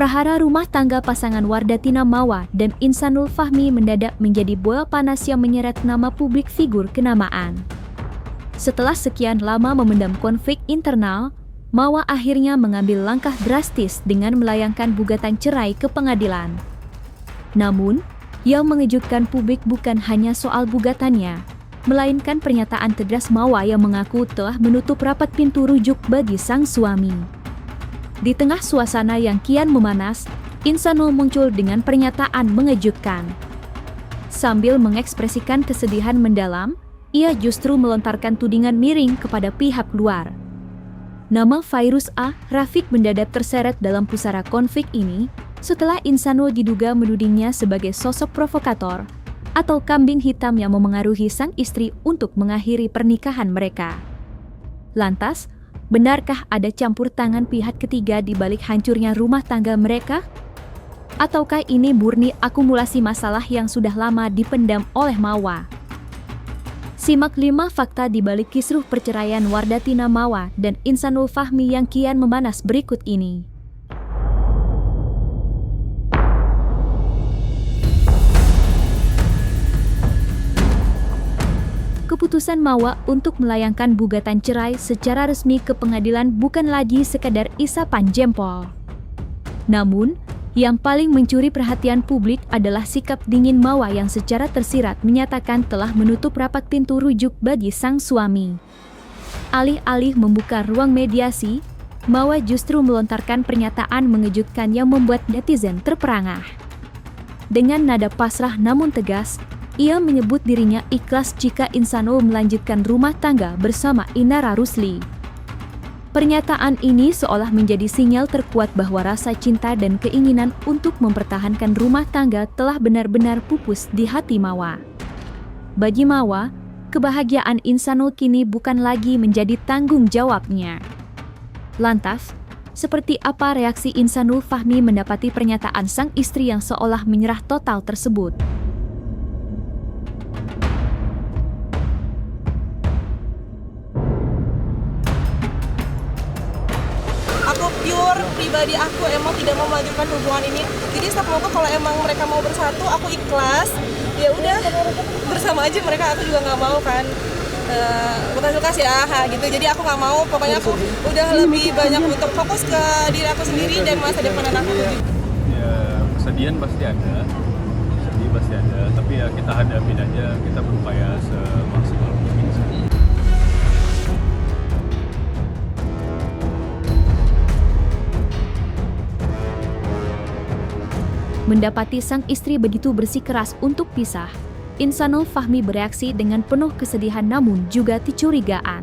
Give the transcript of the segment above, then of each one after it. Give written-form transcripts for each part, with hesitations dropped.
Prahara rumah tangga pasangan Wardatina Mawa dan Insanul Fahmi mendadak menjadi bola panas yang menyeret nama publik figur kenamaan. Setelah sekian lama memendam konflik internal, Mawa akhirnya mengambil langkah drastis dengan melayangkan gugatan cerai ke pengadilan. Namun, yang mengejutkan publik bukan hanya soal gugatannya, melainkan pernyataan tegas Mawa yang mengaku telah menutup rapat pintu rujuk bagi sang suami. Di tengah suasana yang kian memanas, Insanul muncul dengan pernyataan mengejutkan. Sambil mengekspresikan kesedihan mendalam, ia justru melontarkan tudingan miring kepada pihak luar. Nama Fairuz A. Rafiq mendadak terseret dalam pusara konflik ini setelah Insanul diduga menudingnya sebagai sosok provokator atau kambing hitam yang memengaruhi sang istri untuk mengakhiri pernikahan mereka. Lantas, benarkah ada campur tangan pihak ketiga di balik hancurnya rumah tangga mereka? Ataukah ini murni akumulasi masalah yang sudah lama dipendam oleh Mawa? Simak 5 fakta di balik kisruh perceraian Wardatina Mawa dan Insanul Fahmi yang kian memanas berikut ini. Keputusan Mawa untuk melayangkan gugatan cerai secara resmi ke pengadilan bukan lagi sekadar isapan jempol. Namun, yang paling mencuri perhatian publik adalah sikap dingin Mawa yang secara tersirat menyatakan telah menutup rapat pintu rujuk bagi sang suami. Alih-alih membuka ruang mediasi, Mawa justru melontarkan pernyataan mengejutkan yang membuat netizen terperangah. Dengan nada pasrah namun tegas, ia menyebut dirinya ikhlas jika Insanul melanjutkan rumah tangga bersama Inara Rusli. Pernyataan ini seolah menjadi sinyal terkuat bahwa rasa cinta dan keinginan untuk mempertahankan rumah tangga telah benar-benar pupus di hati Mawa. Bagi Mawa, kebahagiaan Insanul kini bukan lagi menjadi tanggung jawabnya. Lantas, seperti apa reaksi Insanul Fahmi mendapati pernyataan sang istri yang seolah menyerah total tersebut? Pure pribadi aku emang tidak mau melanjutkan hubungan ini. Jadi setiap mau kalau emang mereka mau bersatu, aku ikhlas. Ya udah bersama aja mereka. Aku juga nggak mau kan bukan suka sih gitu. Jadi aku nggak mau. Pokoknya aku udah lebih banyak untuk fokus ke diri aku sendiri dan masa depan anak aku juga. Ya kesedihan pasti ada, sedih pasti ada. Tapi ya kita hadapin aja. Kita berupaya semaksimal mungkin. Mendapati sang istri begitu bersikeras untuk pisah, Insanul Fahmi bereaksi dengan penuh kesedihan namun juga kecurigaan.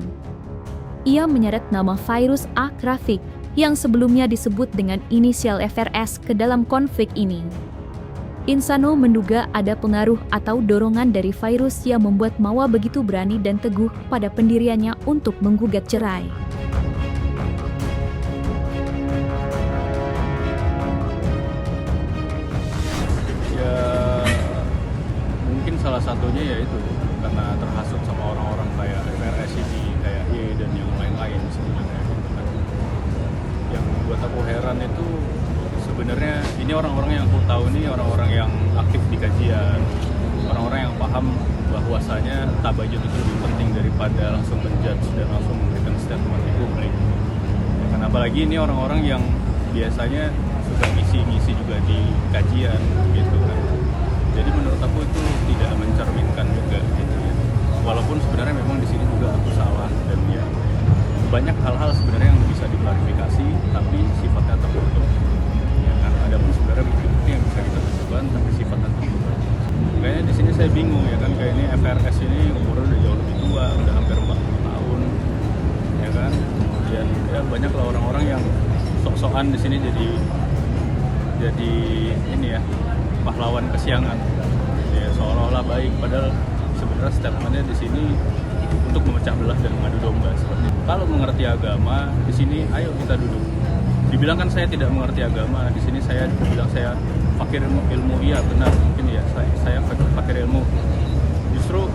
Ia menyeret nama Fairuz A. Rafiq yang sebelumnya disebut dengan inisial FRS ke dalam konflik ini. Insanul menduga ada pengaruh atau dorongan dari Fairuz yang membuat Mawa begitu berani dan teguh pada pendiriannya untuk menggugat cerai. Salah satunya yaitu karena terhasut sama orang-orang kayak FRS ini, kayak Y dan yang lain-lain sebenarnya. Yang buat aku heran itu sebenarnya ini orang-orang yang aku tahu ini orang-orang yang aktif di kajian, orang-orang yang paham bahwasanya tabayun itu lebih penting daripada langsung menjudge dan langsung memberikan statement di publik. Ya, kan apalagi ini orang-orang yang biasanya suka ngisi-ngisi juga di kajian gitu kan. Jadi menurut aku itu tidak mencerminkan juga gitu ya. Walaupun sebenarnya memang di sini juga aku salah dan ya banyak hal-hal sebenarnya yang bisa diklarifikasi tapi sifatnya tertutup. Ya kan ada pun sebenarnya bukti-bukti yang bisa kita tentukan tapi sifatnya tertutup. Kayaknya di sini saya bingung ya kan, kayak ini FRS ini umurnya udah jauh lebih tua, udah hampir 40 tahun. Ya kan? Kemudian ya banyak lah orang-orang yang sok-sokan di sini jadi ini ya pahlawan kesiangan, ya seolah-olah baik, padahal sebenarnya statementnya di sini untuk memecah belah dan mengadu domba seperti itu. Kalau mengerti agama di sini, ayo kita duduk. Dibilang kan saya tidak mengerti agama, di sini saya bilang saya fakir ilmu, iya benar mungkin ya saya fakir ilmu. Justru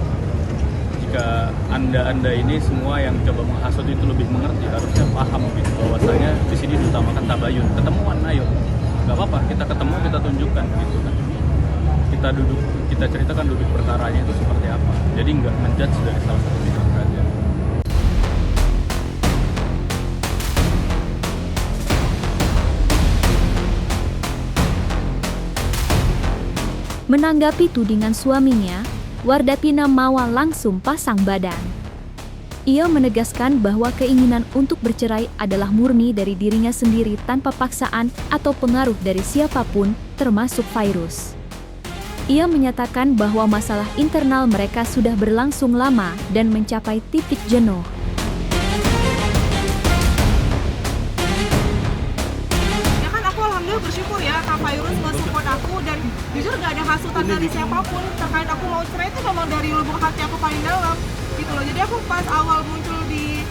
jika anda ini semua yang coba menghasut itu lebih mengerti, harusnya paham gitu bahwasanya di sini diutamakan tabayun, ketemuan, ayo nggak apa-apa, kita ketemu, kita tunjukkan gitu kan. Kita ceritakan duduk perkaranya itu seperti apa. Jadi nggak menjudge dari salah satu pihak saja. Menanggapi tudingan suaminya, Wardapina Mawa langsung pasang badan. Ia menegaskan bahwa keinginan untuk bercerai adalah murni dari dirinya sendiri tanpa paksaan atau pengaruh dari siapapun, termasuk Fairuz. Ia menyatakan bahwa masalah internal mereka sudah berlangsung lama dan mencapai titik jenuh. Ya kan aku alhamdulillah bersyukur ya Kak Fairuz nge-support aku, dan jujur gak ada hasutan dari siapapun terkait aku mau cerai itu memang dari lubuk hati aku paling dalam gitu loh. Jadi aku pas awal muncul di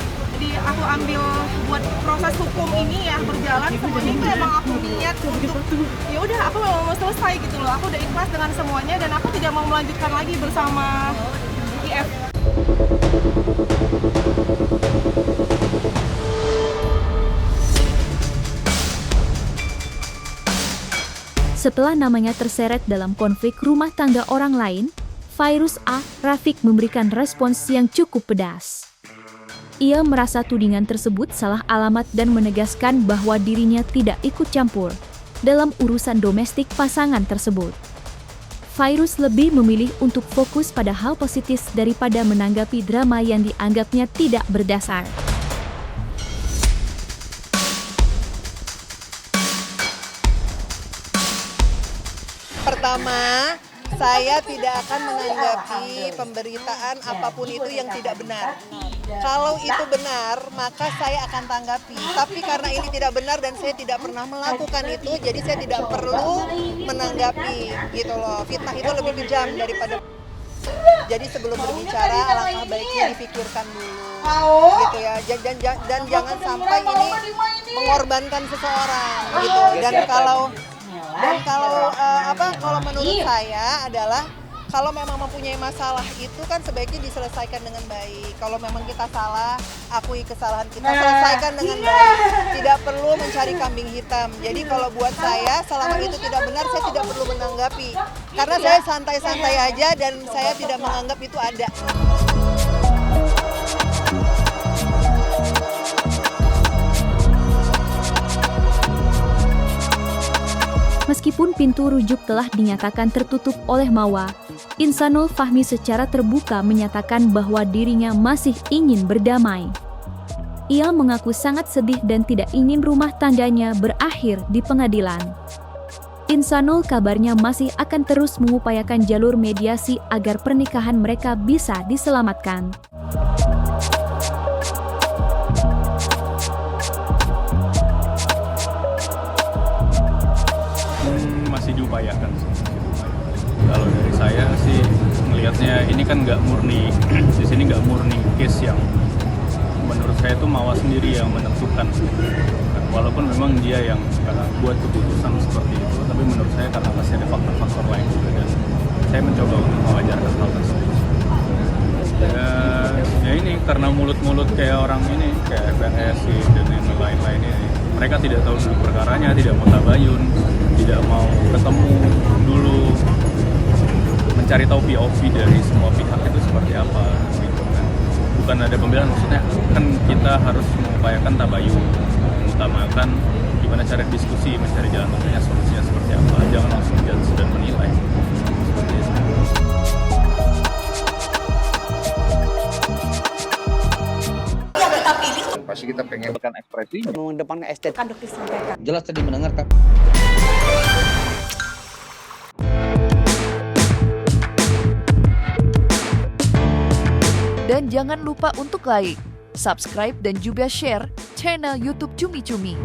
aku ambil buat proses hukum ini ya berjalan, semuanya itu emang aku niat untuk ya udah aku mau selesai gitu loh. Aku udah ikhlas dengan semuanya dan aku tidak mau melanjutkan lagi bersama IF. Setelah namanya terseret dalam konflik rumah tangga orang lain, Fairuz A. Rafiq memberikan respons yang cukup pedas. Ia merasa tudingan tersebut salah alamat dan menegaskan bahwa dirinya tidak ikut campur dalam urusan domestik pasangan tersebut. Fairuz lebih memilih untuk fokus pada hal positif daripada menanggapi drama yang dianggapnya tidak berdasar. Pertama, saya tidak akan menanggapi pemberitaan apapun itu yang tidak benar. Kalau itu benar, maka saya akan tanggapi. Tapi karena ini tidak benar dan saya tidak pernah melakukan itu, jadi saya tidak perlu menanggapi gitu loh. Fitnah itu lebih kejam daripada. Jadi sebelum berbicara, alangkah baiknya dipikirkan dulu, gitu ya. Dan jangan sampai ini mengorbankan seseorang, gitu. Dan kalau menurut saya adalah kalau memang mempunyai masalah itu kan sebaiknya diselesaikan dengan baik. Kalau memang kita salah, akui kesalahan kita, selesaikan dengan baik. Tidak perlu mencari kambing hitam. Jadi kalau buat saya, selama itu tidak benar, saya tidak perlu menanggapi. Karena saya santai-santai aja dan saya tidak menganggap itu ada. Meskipun pintu rujuk telah dinyatakan tertutup oleh Mawa, Insanul Fahmi secara terbuka menyatakan bahwa dirinya masih ingin berdamai. Ia mengaku sangat sedih dan tidak ingin rumah tangganya berakhir di pengadilan. Insanul kabarnya masih akan terus mengupayakan jalur mediasi agar pernikahan mereka bisa diselamatkan. Masih diupayakan sih. Kalau dari saya sih melihatnya ini kan nggak murni, di sini nggak murni case yang menurut saya itu Mawa sendiri yang menentukan. Walaupun memang dia yang buat keputusan seperti itu, tapi menurut saya karena masih ada faktor-faktor lain juga dan saya mencoba untuk mewajarkan hal tersebut. Ya ini karena mulut-mulut kayak orang ini, kayak FNSI dan yang lain-lainnya, mereka tidak tahu duduk perkaranya, tidak mau tabayun, tidak mau ketemu dulu, mencari tahu POV dari semua pihak itu seperti apa gitu kan. Bukan ada pembelaan, maksudnya kan kita harus mengupayakan tabayun, mengutamakan gimana cara diskusi, mencari jalan tengahnya, solusinya seperti apa, jangan langsung judge dan menilai seperti itu. Pasti kita pengen ekspresinya, mengedepankan estetika. jelas tadi mendengarkan. Dan jangan lupa untuk like, subscribe, dan juga share channel YouTube Cumi Cumi.